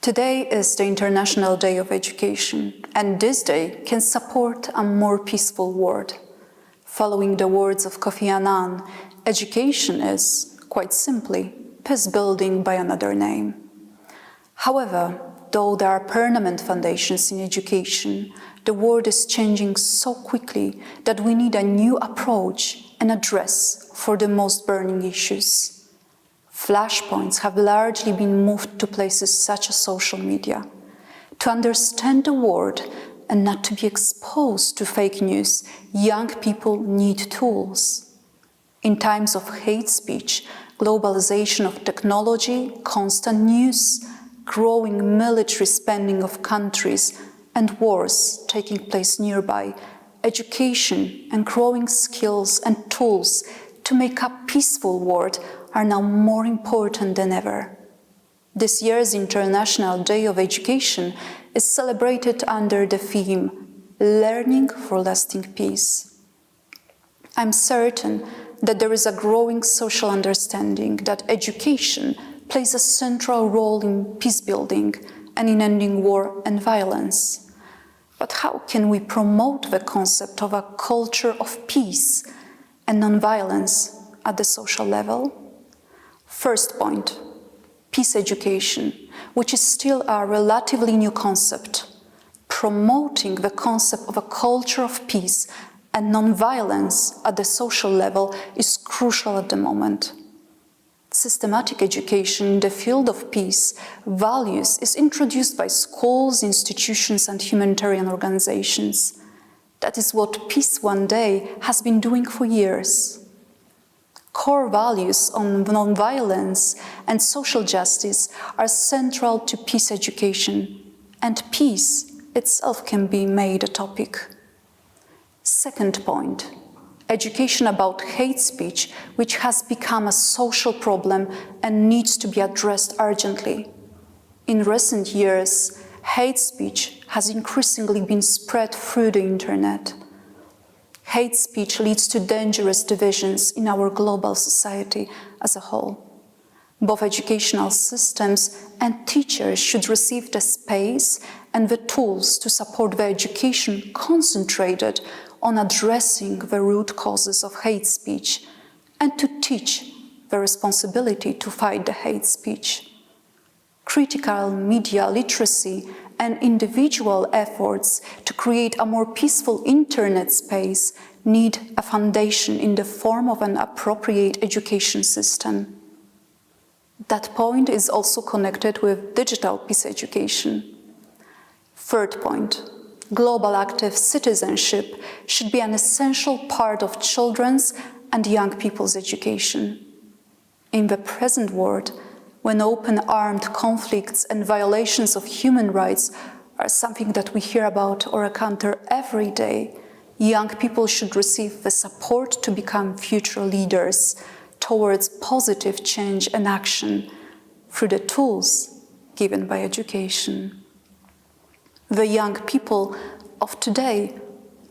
Today is the International Day of Education, and this day can support a more peaceful world. Following the words of Kofi Annan, education is, quite simply, peace building by another name. However, though there are permanent foundations in education, the world is changing so quickly that we need a new approach and address for the most burning issues. Flashpoints have largely been moved to places such as social media. To understand the world and not to be exposed to fake news, young people need tools. In times of hate speech, globalization of technology, constant news, growing military spending of countries, and wars taking place nearby, education and growing skills and tools to make a peaceful world are now more important than ever. This year's International Day of Education is celebrated under the theme, Learning for Lasting Peace. I'm certain that there is a growing social understanding that education plays a central role in peace building and in ending war and violence. But how can we promote the concept of a culture of peace and non-violence at the social level? First point, peace education, which is still a relatively new concept. Promoting the concept of a culture of peace and non-violence at the social level is crucial at the moment. Systematic education in the field of peace values is introduced by schools, institutions, and humanitarian organizations. That is what Peace One Day has been doing for years. Core values on non-violence and social justice are central to peace education, and peace itself can be made a topic. Second point, education about hate speech, which has become a social problem and needs to be addressed urgently. In recent years, hate speech has increasingly been spread through the internet. Hate speech leads to dangerous divisions in our global society as a whole. Both educational systems and teachers should receive the space and the tools to support their education concentrated on addressing the root causes of hate speech and to teach the responsibility to fight the hate speech. Critical media literacy and individual efforts to create a more peaceful internet space need a foundation in the form of an appropriate education system. That point is also connected with digital peace education. Third point, global active citizenship should be an essential part of children's and young people's education. In the present world, when open armed conflicts and violations of human rights are something that we hear about or encounter every day, young people should receive the support to become future leaders towards positive change and action through the tools given by education. The young people of today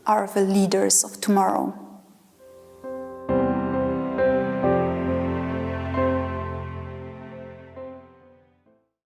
are the leaders of tomorrow.